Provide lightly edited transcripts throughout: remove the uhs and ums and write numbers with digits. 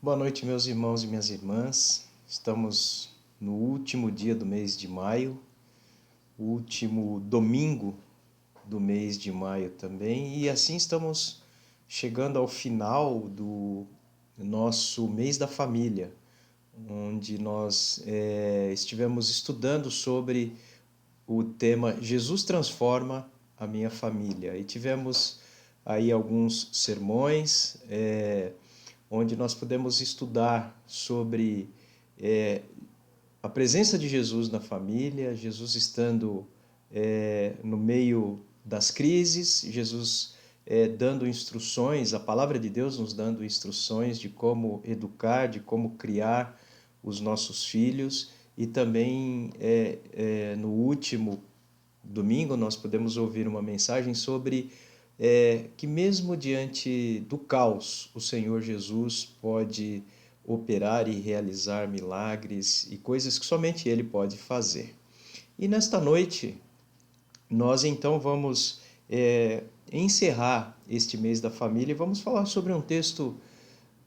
Boa noite, meus irmãos e minhas irmãs. Estamos no último dia do mês de maio, o último domingo do mês de maio também, e assim estamos chegando ao final do nosso mês da família, onde nós estivemos estudando sobre o tema Jesus transforma a minha família. E tivemos aí alguns sermões, onde nós podemos estudar sobre a presença de Jesus na família, Jesus estando no meio das crises, Jesus dando instruções, a palavra de Deus nos dando instruções de como educar, de como criar os nossos filhos, e também no último domingo nós podemos ouvir uma mensagem sobre que mesmo diante do caos, o Senhor Jesus pode operar e realizar milagres e coisas que somente Ele pode fazer. E nesta noite, nós então vamos encerrar este mês da família e vamos falar sobre um texto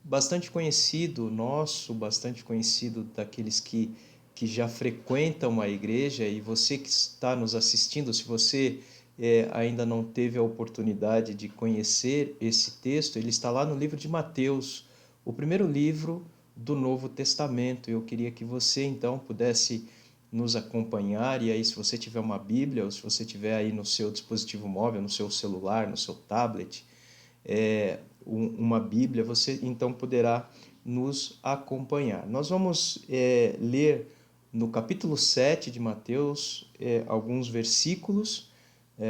bastante conhecido nosso, bastante conhecido daqueles que já frequentam a igreja. E você que está nos assistindo, se você ainda não teve a oportunidade de conhecer esse texto, ele está lá no livro de Mateus, o primeiro livro do Novo Testamento. Eu queria que você então pudesse nos acompanhar, e aí se você tiver uma Bíblia, ou se você tiver aí no seu dispositivo móvel, no seu celular, no seu tablet, uma Bíblia, você então poderá nos acompanhar. Nós vamos ler no capítulo 7 de Mateus alguns versículos,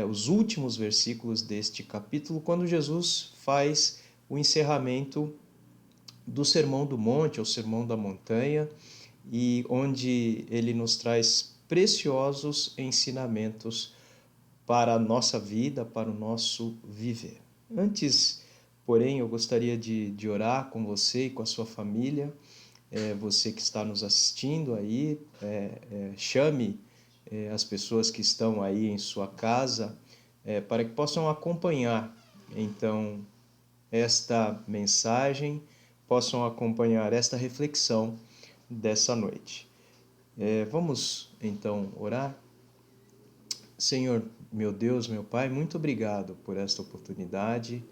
os últimos versículos deste capítulo, quando Jesus faz o encerramento do Sermão do Monte, ou Sermão da Montanha, e onde ele nos traz preciosos ensinamentos para a nossa vida, para o nosso viver. Antes, porém, eu gostaria de orar com você e com a sua família. Você que está nos assistindo aí, chame as pessoas que estão aí em sua casa para que possam acompanhar, então, esta mensagem, possam acompanhar esta reflexão dessa noite. Vamos, então, orar? Senhor, meu Deus, meu Pai, muito obrigado por esta oportunidade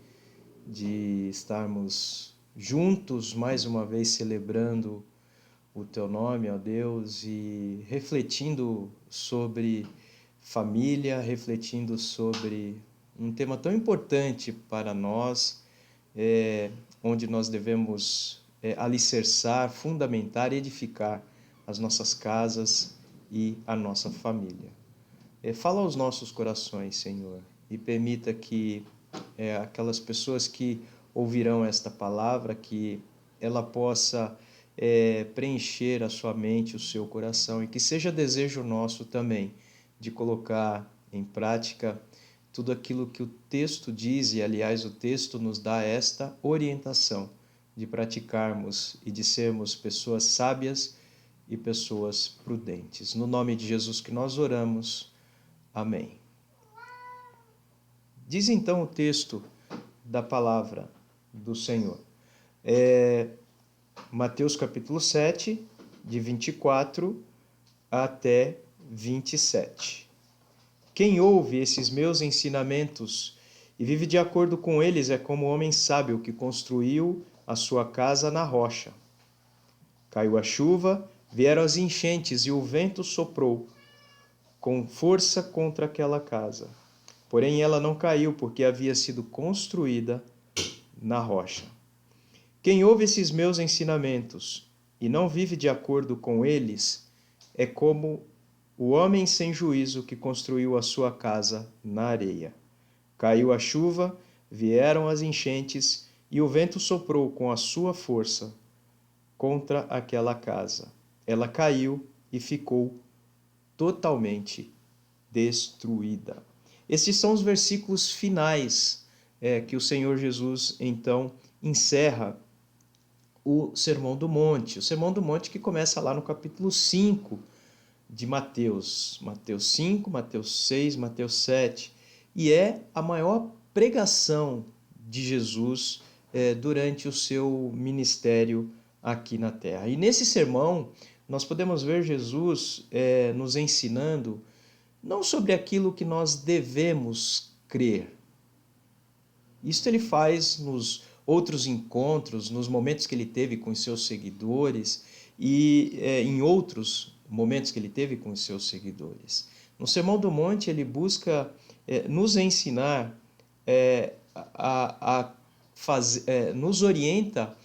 de estarmos juntos mais uma vez celebrando o Teu nome, ó Deus, e refletindo sobre família, refletindo sobre um tema tão importante para nós, onde nós devemos alicerçar, fundamentar e edificar as nossas casas e a nossa família. Fala aos nossos corações, Senhor, e permita que aquelas pessoas que ouvirão esta palavra, que ela possa preencher a sua mente, o seu coração, e que seja desejo nosso também de colocar em prática tudo aquilo que o texto diz, e aliás o texto nos dá esta orientação de praticarmos e de sermos pessoas sábias e pessoas prudentes. No nome de Jesus que nós oramos. Amém. Diz então o texto da palavra do Senhor. Mateus capítulo 7, de 24 até 27. Quem ouve esses meus ensinamentos e vive de acordo com eles é como o homem sábio que construiu a sua casa na rocha. Caiu a chuva, vieram as enchentes e o vento soprou com força contra aquela casa. Porém, ela não caiu, porque havia sido construída na rocha. Quem ouve esses meus ensinamentos e não vive de acordo com eles é como o homem sem juízo que construiu a sua casa na areia. Caiu a chuva, vieram as enchentes e o vento soprou com a sua força contra aquela casa. Ela caiu e ficou totalmente destruída. Estes são os versículos finais que o Senhor Jesus, então, encerra o Sermão do Monte. O Sermão do Monte que começa lá no capítulo 5 de Mateus. Mateus 5, Mateus 6, Mateus 7. E é a maior pregação de Jesus durante o seu ministério aqui na terra. E nesse sermão, nós podemos ver Jesus nos ensinando não sobre aquilo que nós devemos crer. Isso ele faz nos outros encontros, nos momentos que ele teve com os seus seguidores e em outros momentos que ele teve com os seus seguidores. No Sermão do Monte, ele busca nos ensinar, nos orienta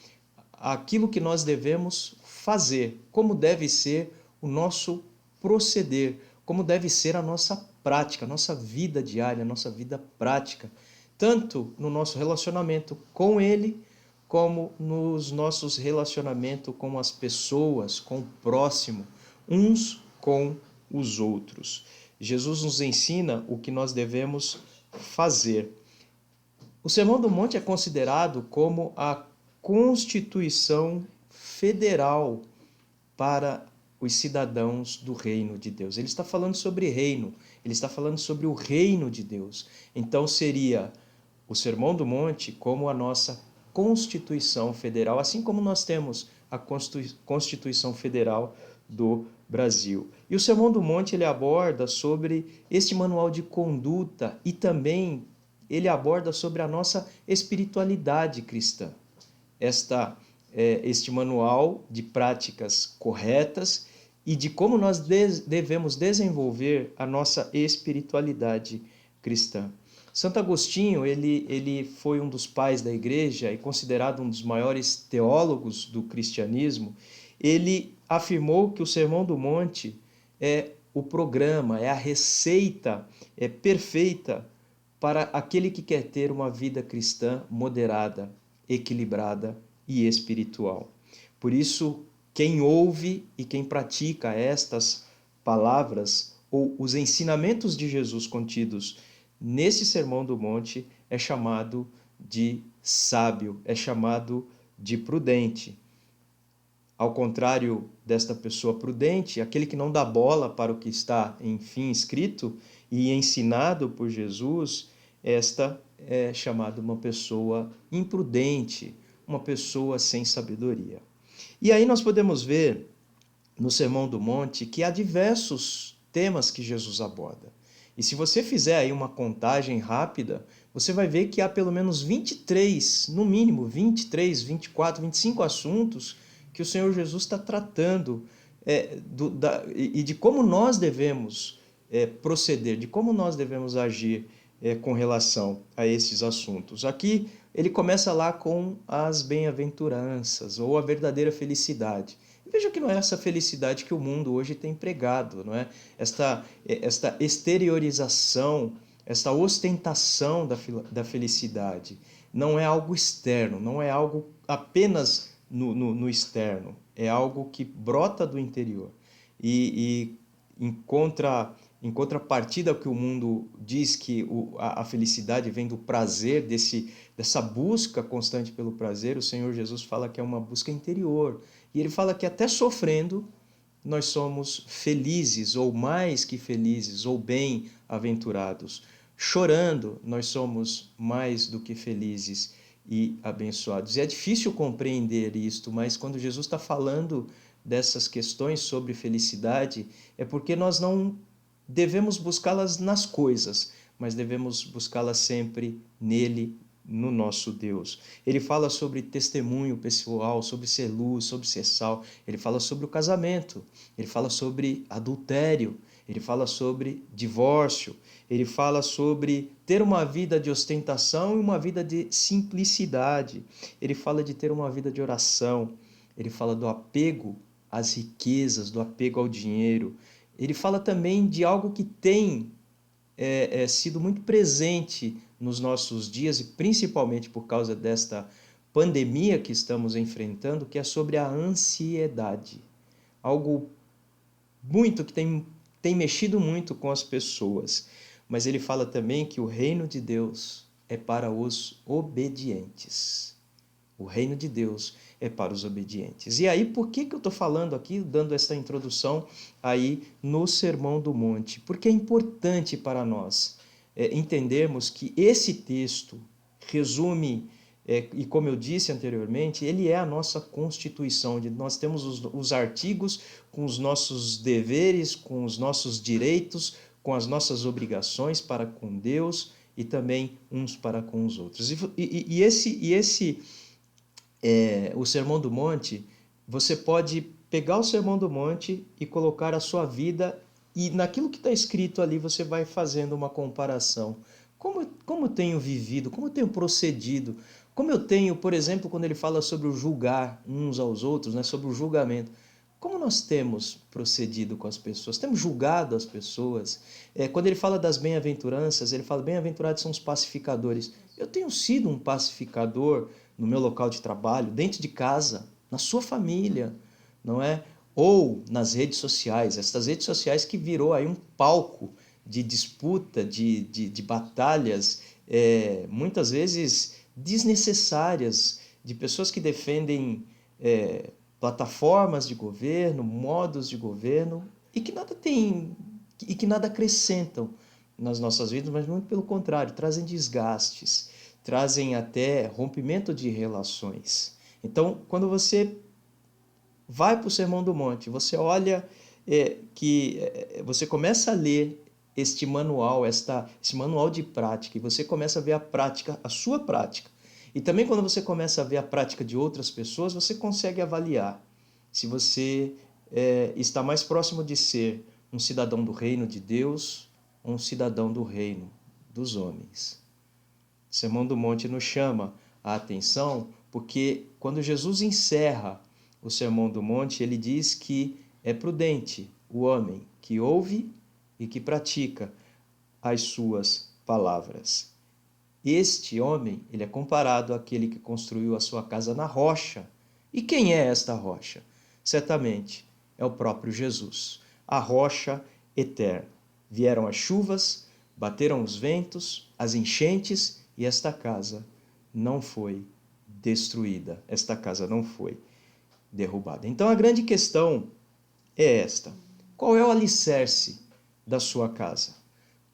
aquilo que nós devemos fazer, como deve ser o nosso proceder, como deve ser a nossa prática, a nossa vida diária, a nossa vida prática, tanto no nosso relacionamento com Ele, como nos nossos relacionamentos com as pessoas, com o próximo, uns com os outros. Jesus nos ensina o que nós devemos fazer. O Sermão do Monte é considerado como a Constituição Federal para os cidadãos do reino de Deus. Ele está falando sobre reino, ele está falando sobre o reino de Deus. Então seria o Sermão do Monte como a nossa Constituição Federal, assim como nós temos a Constituição Federal do Brasil. E o Sermão do Monte ele aborda sobre este manual de conduta e também ele aborda sobre a nossa espiritualidade cristã. Este manual de práticas corretas e de como nós devemos desenvolver a nossa espiritualidade cristã. Santo Agostinho, ele foi um dos pais da igreja e considerado um dos maiores teólogos do cristianismo. Ele afirmou que o Sermão do Monte é o programa, é a receita perfeita para aquele que quer ter uma vida cristã moderada, equilibrada e espiritual. Por isso, quem ouve e quem pratica estas palavras ou os ensinamentos de Jesus contidos nesse Sermão do Monte é chamado de sábio, é chamado de prudente. Ao contrário desta pessoa prudente, aquele que não dá bola para o que está, enfim, escrito e ensinado por Jesus, esta é chamada uma pessoa imprudente, uma pessoa sem sabedoria. E aí nós podemos ver no Sermão do Monte que há diversos temas que Jesus aborda. E se você fizer aí uma contagem rápida, você vai ver que há pelo menos 23, no mínimo 23, 24, 25 assuntos que o Senhor Jesus está tratando e de como nós devemos proceder, de como nós devemos agir com relação a esses assuntos. Aqui ele começa lá com as bem-aventuranças ou a verdadeira felicidade. Veja que não é essa felicidade que o mundo hoje tem pregado, não é? Esta exteriorização, esta ostentação da felicidade. Não é algo externo, não é algo apenas no externo, é algo que brota do interior. E em contrapartida que o mundo diz que a felicidade vem do prazer, dessa busca constante pelo prazer, o Senhor Jesus fala que é uma busca interior. E ele fala que até sofrendo, nós somos felizes, ou mais que felizes, ou bem-aventurados. Chorando, nós somos mais do que felizes e abençoados. E é difícil compreender isto, mas quando Jesus está falando dessas questões sobre felicidade, é porque nós não devemos buscá-las nas coisas, mas devemos buscá-las sempre nele, no nosso Deus. Ele fala sobre testemunho pessoal, sobre ser luz, sobre ser sal. Ele fala sobre o casamento, ele fala sobre adultério, ele fala sobre divórcio, ele fala sobre ter uma vida de ostentação e uma vida de simplicidade. Ele fala de ter uma vida de oração, ele fala do apego às riquezas, do apego ao dinheiro. Ele fala também de algo que tem sido muito presente nos nossos dias e principalmente por causa desta pandemia que estamos enfrentando, que é sobre a ansiedade. Algo muito que tem mexido muito com as pessoas. Mas ele fala também que o reino de Deus é para os obedientes. O reino de Deus é para os obedientes. E aí, por que eu estou falando aqui, dando essa introdução aí no Sermão do Monte? Porque é importante para nós entendermos que esse texto resume e como eu disse anteriormente, ele é a nossa Constituição, onde nós temos os artigos com os nossos deveres, com os nossos direitos, com as nossas obrigações para com Deus e também uns para com os outros. O Sermão do Monte, você pode pegar o Sermão do Monte e colocar a sua vida, e naquilo que está escrito ali você vai fazendo uma comparação. Como eu tenho vivido, como eu tenho procedido, como eu tenho, por exemplo, quando ele fala sobre o julgar uns aos outros, né, sobre o julgamento, como nós temos procedido com as pessoas? Temos julgado as pessoas? Quando ele fala das bem-aventuranças, ele fala, bem-aventurados são os pacificadores. Eu tenho sido um pacificador no meu local de trabalho, dentro de casa, na sua família, não é? Ou nas redes sociais, estas redes sociais que virou aí um palco de disputa, de batalhas, muitas vezes desnecessárias, de pessoas que defendem plataformas de governo, modos de governo, e que nada acrescentam nas nossas vidas, mas muito pelo contrário, trazem desgastes, trazem até rompimento de relações. Então, quando você vai para o Sermão do Monte, você olha você começa a ler este manual, esse manual de prática, e você começa a ver a prática, a sua prática. E também quando você começa a ver a prática de outras pessoas, você consegue avaliar se você está mais próximo de ser um cidadão do reino de Deus ou um cidadão do reino dos homens. O Sermão do Monte nos chama a atenção porque quando Jesus encerra o Sermão do Monte, ele diz que é prudente o homem que ouve e que pratica as suas palavras. Este homem, ele é comparado àquele que construiu a sua casa na rocha. E quem é esta rocha? Certamente é o próprio Jesus, a rocha eterna. Vieram as chuvas, bateram os ventos, as enchentes, e esta casa não foi destruída, esta casa não foi derrubada. Então a grande questão é esta: qual é o alicerce da sua casa?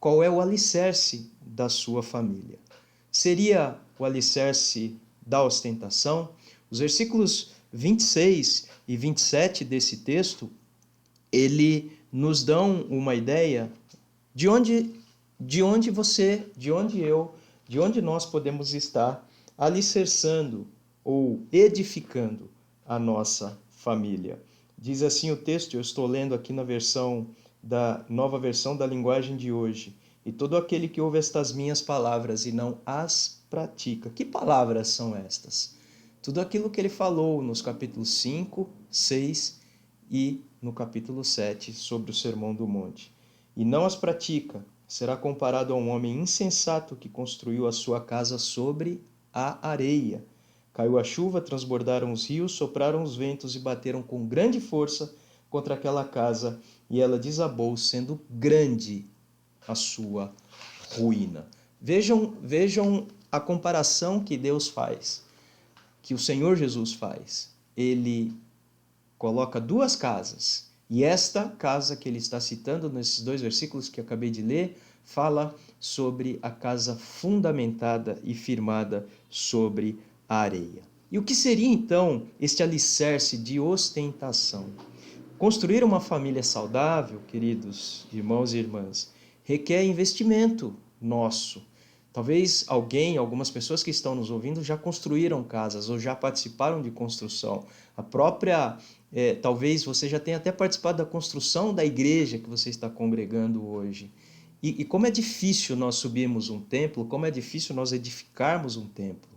Qual é o alicerce da sua família? Seria o alicerce da ostentação? Os versículos 26 e 27 desse texto, ele nos dão uma ideia de onde nós podemos estar alicerçando ou edificando a nossa família. Diz assim o texto, eu estou lendo aqui na nova versão da linguagem de hoje. E todo aquele que ouve estas minhas palavras e não as pratica. Que palavras são estas? Tudo aquilo que ele falou nos capítulos 5, 6 e no capítulo 7 sobre o Sermão do Monte. E não as pratica, será comparado a um homem insensato que construiu a sua casa sobre a areia. Caiu a chuva, transbordaram os rios, sopraram os ventos e bateram com grande força contra aquela casa, e ela desabou, sendo grande a sua ruína. Vejam a comparação que Deus faz, que o Senhor Jesus faz. Ele coloca duas casas, e esta casa que ele está citando nesses dois versículos que acabei de ler, fala sobre a casa fundamentada e firmada sobre a areia. E o que seria então este alicerce de ostentação? Construir uma família saudável, queridos irmãos e irmãs, requer investimento nosso. Talvez algumas pessoas que estão nos ouvindo já construíram casas ou já participaram de construção. Talvez você já tenha até participado da construção da igreja que você está congregando hoje. E como é difícil nós subirmos um templo, como é difícil nós edificarmos um templo,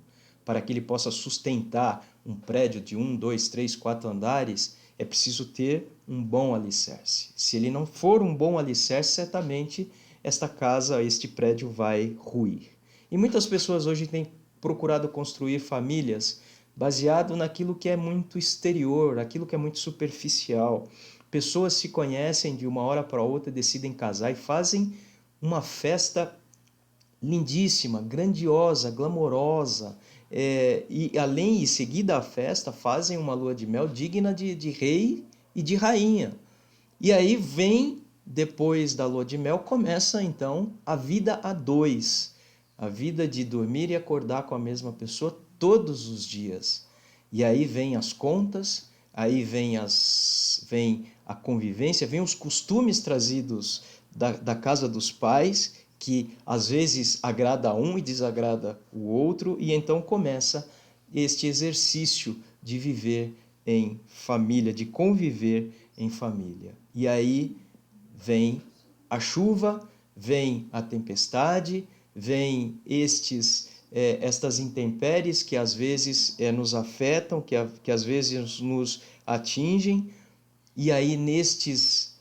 para que ele possa sustentar um prédio de 1, 2, 3, 4 andares, é preciso ter um bom alicerce. Se ele não for um bom alicerce, certamente esta casa, este prédio vai ruir. E muitas pessoas hoje têm procurado construir famílias baseado naquilo que é muito exterior, aquilo que é muito superficial. Pessoas se conhecem de uma hora para outra, decidem casar e fazem uma festa lindíssima, grandiosa, glamourosa, e seguida a festa, fazem uma lua de mel digna de rei e de rainha. E aí depois da lua de mel, começa então a vida a dois, a vida de dormir e acordar com a mesma pessoa todos os dias. E aí vem as contas, aí vem a convivência, vem os costumes trazidos da casa dos pais, que às vezes agrada um e desagrada o outro, e então começa este exercício de viver em família, de conviver em família. E aí vem a chuva, vem a tempestade, vem estas intempéries que às vezes nos afetam, que às vezes nos atingem, e aí nestas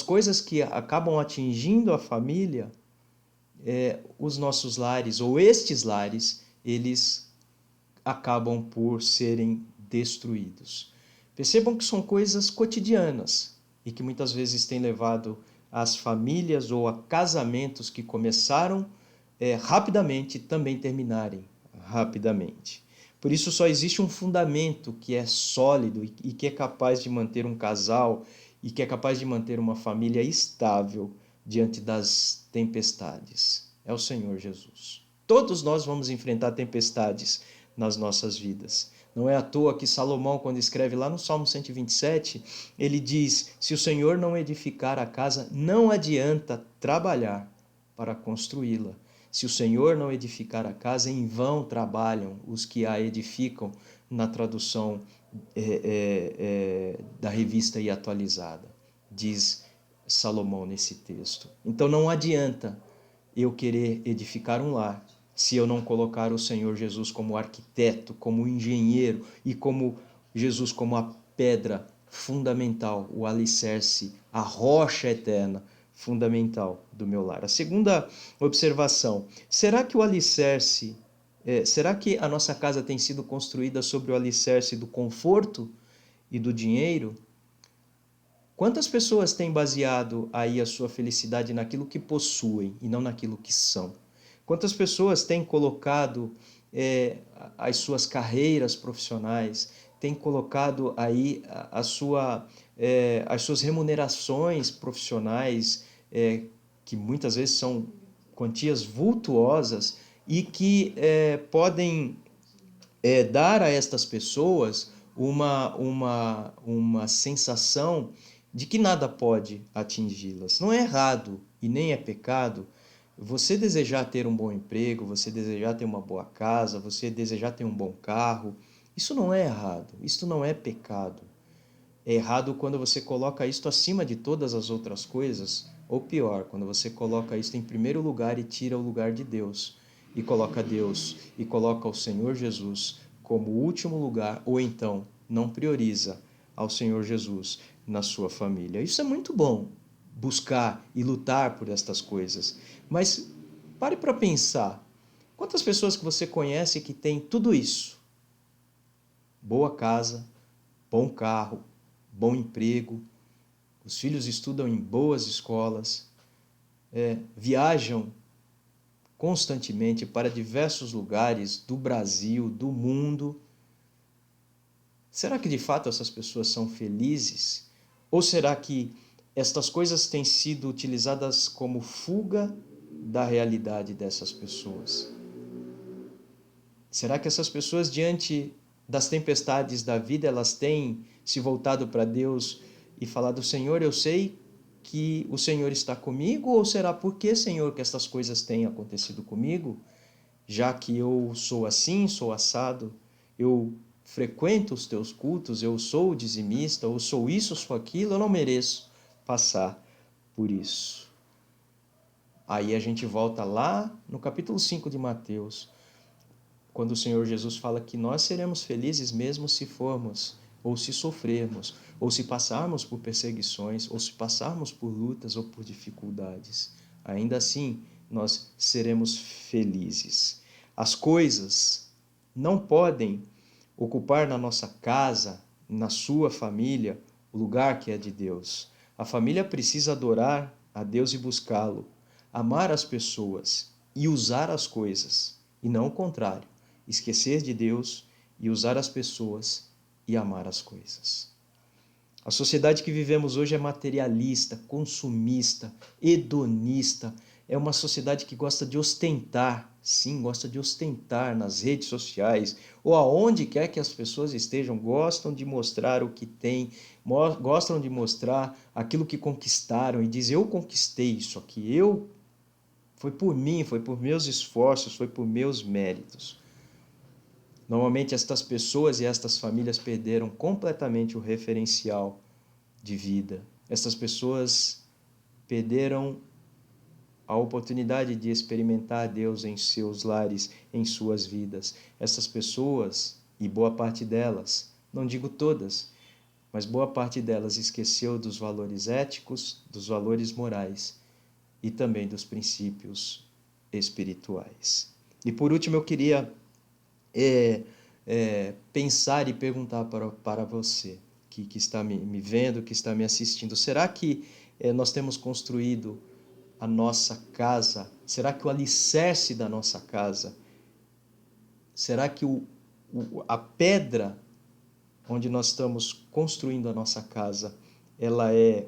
coisas que acabam atingindo a família, os nossos lares, ou estes lares, eles acabam por serem destruídos. Percebam que são coisas cotidianas e que muitas vezes têm levado as famílias ou a casamentos que começaram rapidamente também terminarem rapidamente. Por isso só existe um fundamento que é sólido e que é capaz de manter um casal e que é capaz de manter uma família estável diante das tempestades. É o Senhor Jesus. Todos nós vamos enfrentar tempestades nas nossas vidas. Não é à toa que Salomão, quando escreve lá no Salmo 127, ele diz: se o Senhor não edificar a casa, não adianta trabalhar para construí-la. Se o Senhor não edificar a casa, em vão trabalham os que a edificam, na tradução da revista e atualizada, diz Salomão nesse texto. Então não adianta eu querer edificar um lar se eu não colocar o Senhor Jesus como arquiteto, como engenheiro e como Jesus como a pedra fundamental, o alicerce, a rocha eterna fundamental do meu lar. A segunda observação: será que o alicerce, será que a nossa casa tem sido construída sobre o alicerce do conforto e do dinheiro? Quantas pessoas têm baseado aí a sua felicidade naquilo que possuem e não naquilo que são? Quantas pessoas têm colocado as suas carreiras profissionais, têm colocado aí as suas remunerações profissionais, que muitas vezes são quantias vultuosas e que podem dar a estas pessoas uma sensação de que nada pode atingi-las. Não é errado e nem é pecado você desejar ter um bom emprego, você desejar ter uma boa casa, você desejar ter um bom carro. Isso não é errado, isso não é pecado. É errado quando você coloca isto acima de todas as outras coisas, ou pior, quando você coloca isto em primeiro lugar e tira o lugar de Deus, e coloca Deus e coloca o Senhor Jesus como último lugar, ou então não prioriza ao Senhor Jesus na sua família. Isso é muito bom, buscar e lutar por estas coisas, mas pare para pensar, quantas pessoas que você conhece que têm tudo isso? Boa casa, bom carro, bom emprego, os filhos estudam em boas escolas, viajam constantemente para diversos lugares do Brasil, do mundo. Será que de fato essas pessoas são felizes? Ou será que estas coisas têm sido utilizadas como fuga da realidade dessas pessoas? Será que essas pessoas, diante das tempestades da vida, elas têm se voltado para Deus e falado: Senhor, eu sei que o Senhor está comigo? Ou será por que, Senhor, que estas coisas têm acontecido comigo? Já que eu sou assim, sou assado, eu frequento os teus cultos, eu sou dizimista, ou sou isso, sou aquilo, eu não mereço passar por isso. Aí a gente volta lá no capítulo 5 de Mateus, quando o Senhor Jesus fala que nós seremos felizes mesmo se formos, ou se sofrermos, ou se passarmos por perseguições, ou se passarmos por lutas ou por dificuldades. Ainda assim, nós seremos felizes. As coisas não podem ocupar na nossa casa, na sua família, o lugar que é de Deus. A família precisa adorar a Deus e buscá-lo, amar as pessoas e usar as coisas, e não o contrário. Esquecer de Deus e usar as pessoas e amar as coisas. A sociedade que vivemos hoje é materialista, consumista, hedonista, é uma sociedade que gosta de ostentar, sim, gosta de ostentar nas redes sociais, ou aonde quer que as pessoas estejam, gostam de mostrar o que têm, gostam de mostrar aquilo que conquistaram e dizer, eu conquistei isso aqui, foi por mim, foi por meus esforços, foi por meus méritos. Normalmente estas pessoas e estas famílias perderam completamente o referencial de vida. Estas pessoas perderam a oportunidade de experimentar Deus em seus lares, em suas vidas. Essas pessoas, e boa parte delas, não digo todas, mas boa parte delas esqueceu dos valores éticos, dos valores morais e também dos princípios espirituais. E por último, eu queria pensar e perguntar para você que está me vendo, que está me assistindo, será que nós temos construído a nossa casa? Será que o alicerce da nossa casa, será que a pedra onde nós estamos construindo a nossa casa, ela é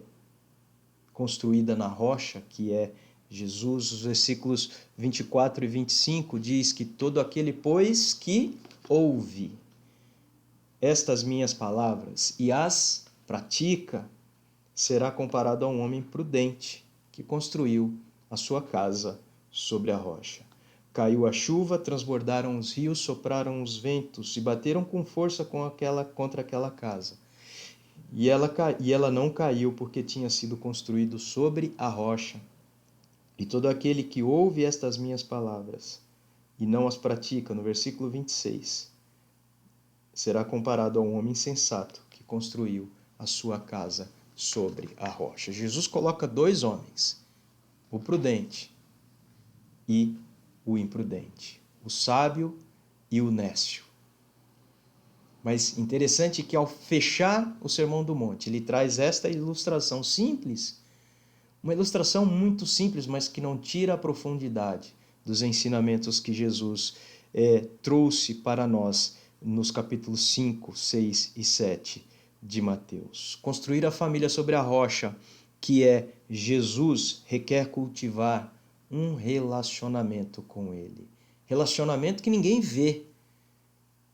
construída na rocha, que é Jesus? Os versículos 24 e 25 diz que todo aquele, pois, que ouve estas minhas palavras e as pratica, será comparado a um homem prudente que construiu a sua casa sobre a rocha. Caiu a chuva, transbordaram os rios, sopraram os ventos e bateram com força contra aquela casa. E ela não caiu porque tinha sido construído sobre a rocha. E todo aquele que ouve estas minhas palavras e não as pratica, no versículo 26, será comparado a um homem insensato que construiu a sua casa sobre a rocha. Jesus coloca dois homens, o prudente e o imprudente, o sábio e o nécio. Mas interessante que ao fechar o Sermão do Monte, ele traz esta ilustração simples, uma ilustração muito simples, mas que não tira a profundidade dos ensinamentos que Jesus trouxe para nós nos capítulos 5, 6 e 7 de Mateus. Construir a família sobre a rocha, que é Jesus, requer cultivar um relacionamento com Ele. Relacionamento que ninguém vê,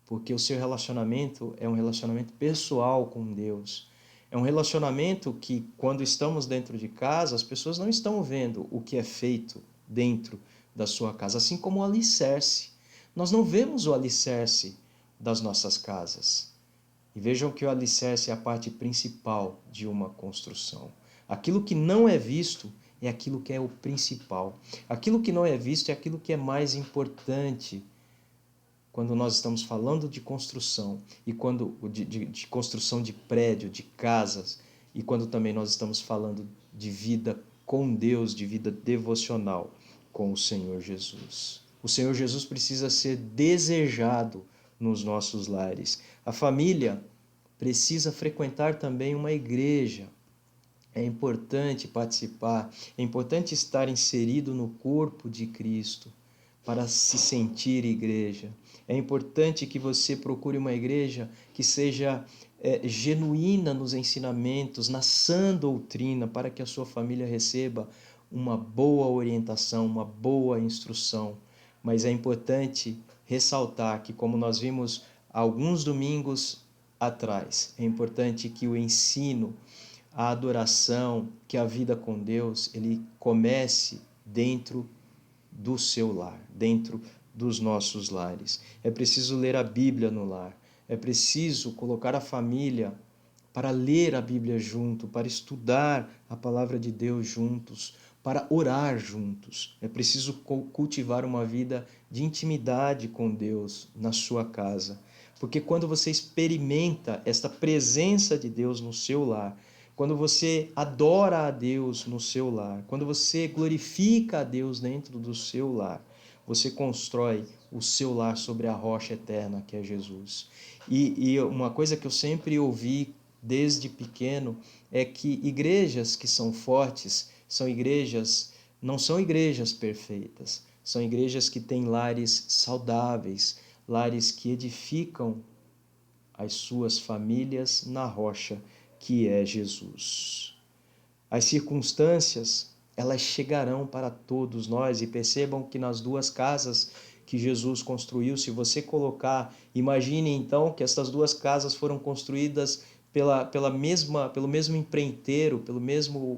porque o seu relacionamento é um relacionamento pessoal com Deus. É um relacionamento que, quando estamos dentro de casa, as pessoas não estão vendo o que é feito dentro da sua casa, assim como o alicerce. Nós não vemos o alicerce das nossas casas. E vejam que o alicerce é a parte principal de uma construção. Aquilo que não é visto é aquilo que é o principal. Aquilo que não é visto é aquilo que é mais importante quando nós estamos falando de construção, e quando de construção de prédio, de casas, e quando também nós estamos falando de vida com Deus, de vida devocional com o Senhor Jesus. O Senhor Jesus precisa ser desejado nos nossos lares. A família precisa frequentar também uma igreja. É importante participar, é importante estar inserido no corpo de Cristo para se sentir igreja. É importante que você procure uma igreja que seja genuína nos ensinamentos, na sã doutrina, para que a sua família receba uma boa orientação, uma boa instrução. Mas é importante ressaltar que, como nós vimos alguns domingos atrás, é importante que o ensino, a adoração, que a vida com Deus, ele comece dentro do seu lar, dentro dos nossos lares. É preciso ler a Bíblia no lar. É preciso colocar a família para ler a Bíblia junto, para estudar a palavra de Deus juntos, para orar juntos. É preciso cultivar uma vida de intimidade com Deus na sua casa. Porque quando você experimenta esta presença de Deus no seu lar, quando você adora a Deus no seu lar, quando você glorifica a Deus dentro do seu lar, você constrói o seu lar sobre a rocha eterna que é Jesus. E uma coisa que eu sempre ouvi desde pequeno é que igrejas que são fortes não são igrejas perfeitas, são igrejas que têm lares saudáveis, lares que edificam as suas famílias na rocha que é Jesus. As circunstâncias, elas chegarão para todos nós. E percebam que nas duas casas que Jesus construiu, se você colocar, imagine então que essas duas casas foram construídas pelo mesmo empreiteiro,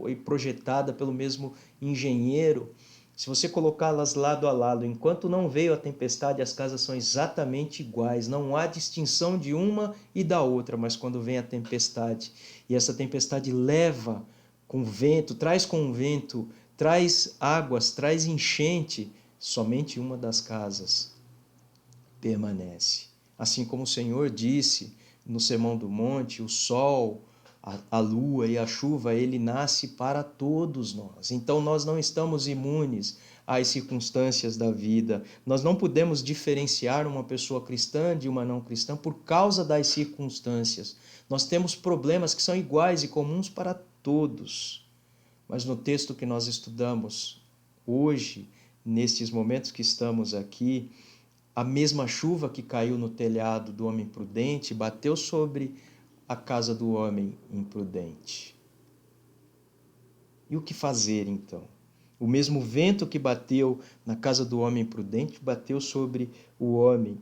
e projetada pelo mesmo engenheiro. Se você colocá-las lado a lado, enquanto não veio a tempestade, as casas são exatamente iguais. Não há distinção de uma e da outra, mas quando vem a tempestade, e essa tempestade leva com vento, traz águas, traz enchente, somente uma das casas permanece. Assim como o Senhor disse no Sermão do Monte, o sol, a lua e a chuva, ele nasce para todos nós. Então nós não estamos imunes às circunstâncias da vida. Nós não podemos diferenciar uma pessoa cristã de uma não cristã por causa das circunstâncias. Nós temos problemas que são iguais e comuns para todos. Mas no texto que nós estudamos hoje, nestes momentos que estamos aqui, a mesma chuva que caiu no telhado do homem prudente bateu sobre a casa do homem imprudente. E o que fazer então? O mesmo vento que bateu na casa do homem prudente bateu sobre o homem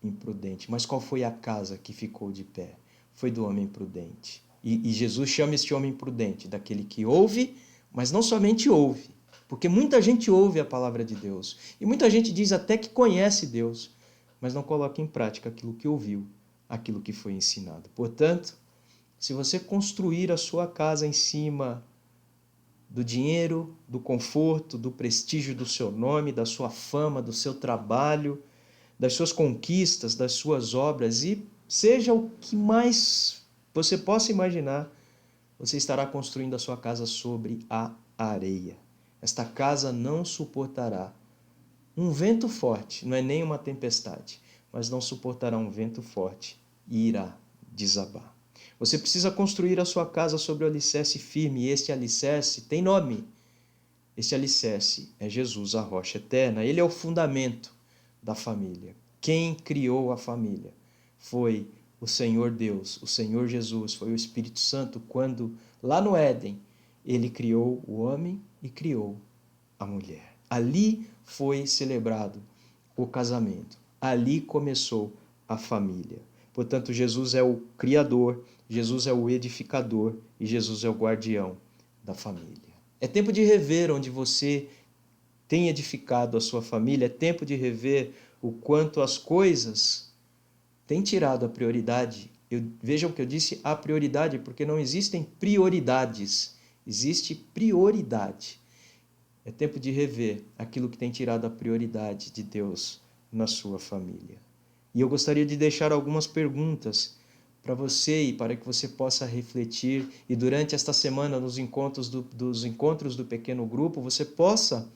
imprudente. Mas qual foi a casa que ficou de pé? Foi do homem prudente. E Jesus chama este homem prudente daquele que ouve, mas não somente ouve, porque muita gente ouve a palavra de Deus e muita gente diz até que conhece Deus, mas não coloca em prática aquilo que ouviu, aquilo que foi ensinado. Portanto, se você construir a sua casa em cima do dinheiro, do conforto, do prestígio do seu nome, da sua fama, do seu trabalho, das suas conquistas, das suas obras, e seja o que mais você possa imaginar, você estará construindo a sua casa sobre a areia. Esta casa não suportará um vento forte, não é nem uma tempestade, mas não suportará um vento forte e irá desabar. Você precisa construir a sua casa sobre o alicerce firme, e este alicerce tem nome. Este alicerce é Jesus, a rocha eterna. Ele é o fundamento da família. Quem criou a família foi o Senhor Deus, o Senhor Jesus, foi o Espírito Santo, quando lá no Éden ele criou o homem e criou a mulher. Ali foi celebrado o casamento. Ali começou a família. Portanto, Jesus é o Criador, Jesus é o edificador e Jesus é o guardião da família. É tempo de rever onde você tem edificado a sua família, é tempo de rever o quanto as coisas têm tirado a prioridade. Vejam que eu disse a prioridade, porque não existem prioridades, existe prioridade. É tempo de rever aquilo que tem tirado a prioridade de Deus na sua família. E eu gostaria de deixar algumas perguntas para você e para que você possa refletir, e durante esta semana, nos encontros do pequeno grupo, você possa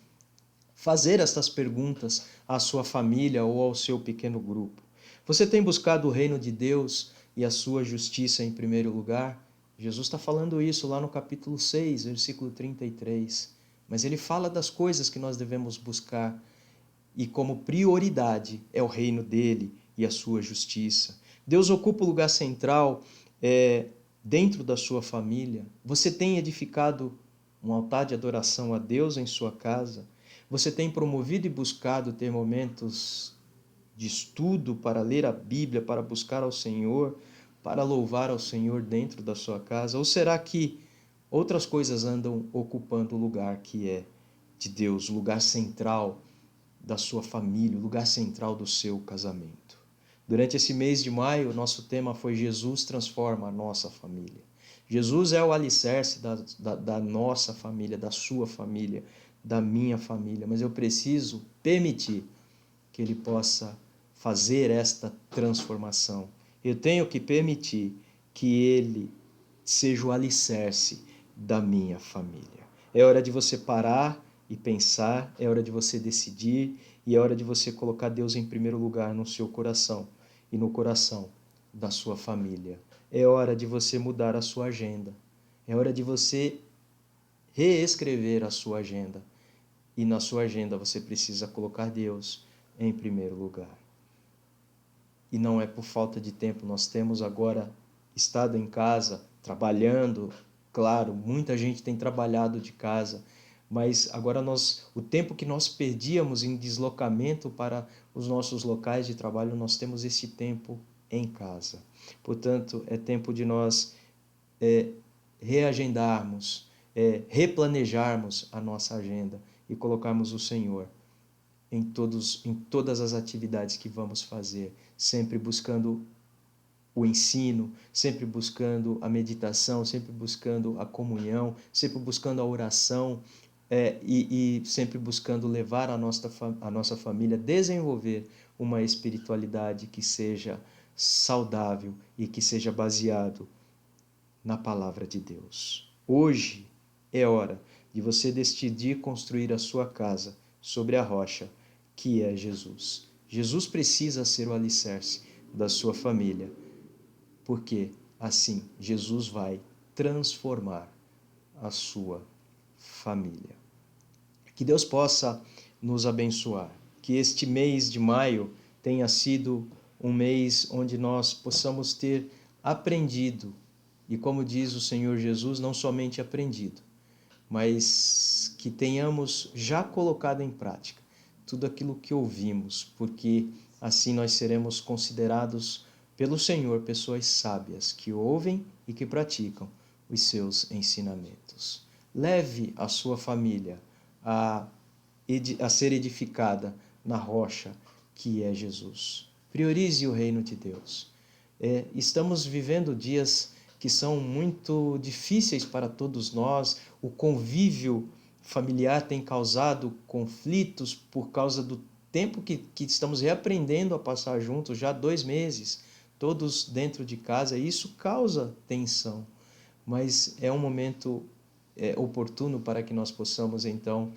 fazer estas perguntas à sua família ou ao seu pequeno grupo. Você tem buscado o reino de Deus e a sua justiça em primeiro lugar? Jesus está falando isso lá no capítulo 6, versículo 33. Mas ele fala das coisas que nós devemos buscar, e como prioridade é o reino dele e a sua justiça. Deus ocupa o lugar central dentro da sua família. Você tem edificado um altar de adoração a Deus em sua casa? Você tem promovido e buscado ter momentos de estudo para ler a Bíblia, para buscar ao Senhor, para louvar ao Senhor dentro da sua casa? Ou será que outras coisas andam ocupando o lugar que é de Deus, o lugar central da sua família, o lugar central do seu casamento? Durante esse mês de maio, nosso tema foi Jesus transforma a nossa família. Jesus é o alicerce da nossa família, da sua família, da minha família, mas eu preciso permitir que Ele possa fazer esta transformação. Eu tenho que permitir que Ele seja o alicerce da minha família. É hora de você parar e pensar, é hora de você decidir, e é hora de você colocar Deus em primeiro lugar no seu coração e no coração da sua família. É hora de você mudar a sua agenda. É hora de você reescrever a sua agenda. E na sua agenda você precisa colocar Deus em primeiro lugar. E não é por falta de tempo. Nós temos agora estado em casa, trabalhando. Claro, muita gente tem trabalhado de casa, mas agora o tempo que nós perdíamos em deslocamento para os nossos locais de trabalho, nós temos esse tempo em casa. Portanto, é tempo de nós reagendarmos, replanejarmos a nossa agenda e colocarmos o Senhor em todas as atividades que vamos fazer, sempre buscando o ensino, sempre buscando a meditação, sempre buscando a comunhão, sempre buscando a oração, e sempre buscando levar a nossa família a desenvolver uma espiritualidade que seja saudável e que seja baseado na palavra de Deus. Hoje é hora de você decidir construir a sua casa sobre a rocha, que é Jesus. Jesus precisa ser o alicerce da sua família, porque assim Jesus vai transformar a sua família. Que Deus possa nos abençoar, que este mês de maio tenha sido um mês onde nós possamos ter aprendido, e como diz o Senhor Jesus, não somente aprendido, mas que tenhamos já colocado em prática tudo aquilo que ouvimos, porque assim nós seremos considerados pelo Senhor pessoas sábias, que ouvem e que praticam os seus ensinamentos. Leve a sua família a ser edificada na rocha que é Jesus. Priorize o reino de Deus. Estamos vivendo dias que são muito difíceis para todos nós. O convívio familiar tem causado conflitos por causa do tempo que estamos reaprendendo a passar juntos, já há 2 meses, todos dentro de casa. Isso causa tensão, mas é um momento oportuno para que nós possamos, então,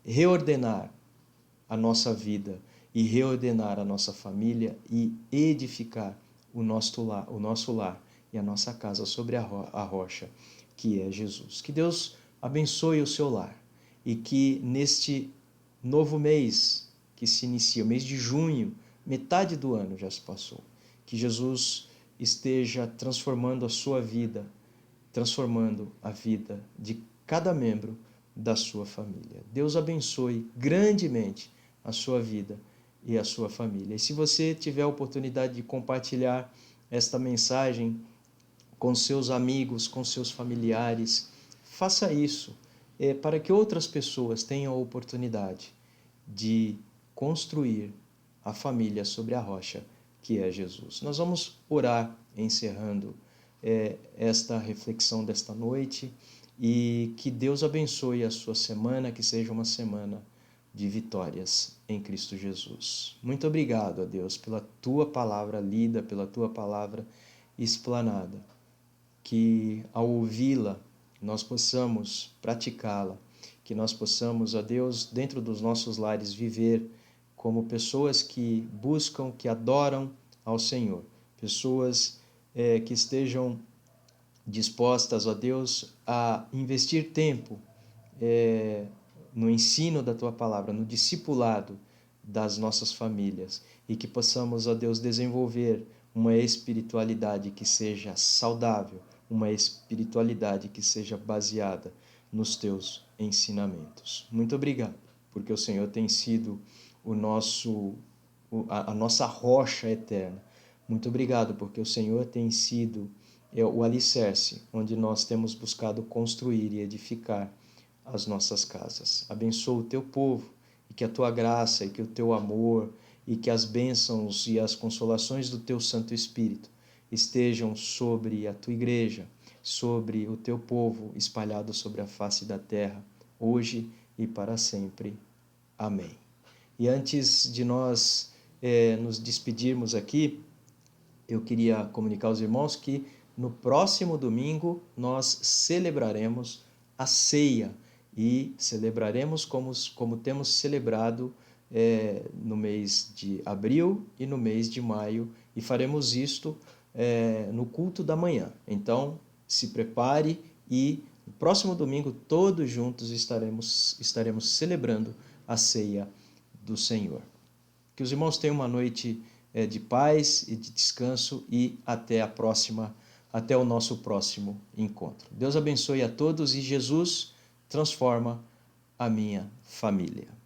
reordenar a nossa vida e reordenar a nossa família e edificar o nosso lar e a nossa casa sobre a rocha, que é Jesus. Que Deus abençoe o seu lar e que neste novo mês que se inicia, o mês de junho, metade do ano já se passou, que Jesus esteja transformando a sua vida, transformando a vida de cada membro da sua família. Deus abençoe grandemente a sua vida e a sua família. E se você tiver a oportunidade de compartilhar esta mensagem com seus amigos, com seus familiares, faça isso, para que outras pessoas tenham a oportunidade de construir a família sobre a rocha, que é Jesus. Nós vamos orar encerrando esta reflexão desta noite, e que Deus abençoe a sua semana, que seja uma semana de vitórias em Cristo Jesus. Muito obrigado a Deus pela tua palavra lida, pela tua palavra explanada, que ao ouvi-la nós possamos praticá-la, que nós possamos, ó Deus, dentro dos nossos lares viver como pessoas que buscam, que adoram ao Senhor, pessoas que estejam dispostas, ó Deus, a investir tempo no ensino da Tua Palavra, no discipulado das nossas famílias, e que possamos, ó Deus, desenvolver uma espiritualidade que seja saudável, uma espiritualidade que seja baseada nos Teus ensinamentos. Muito obrigado, porque o Senhor tem sido a nossa rocha eterna. Muito obrigado, porque o Senhor tem sido o alicerce onde nós temos buscado construir e edificar as nossas casas. Abençoa o teu povo, e que a tua graça, e que o teu amor, e que as bênçãos e as consolações do teu Santo Espírito estejam sobre a tua igreja, sobre o teu povo espalhado sobre a face da terra, hoje e para sempre. Amém. E antes de nós nos despedirmos aqui, eu queria comunicar aos irmãos que no próximo domingo nós celebraremos a ceia, e celebraremos como temos celebrado no mês de abril e no mês de maio, e faremos isto no culto da manhã. Então, se prepare, e no próximo domingo todos juntos estaremos celebrando a ceia do Senhor. Que os irmãos tenham uma noite de paz e de descanso, e até o nosso próximo encontro. Deus abençoe a todos, e Jesus transforma a minha família.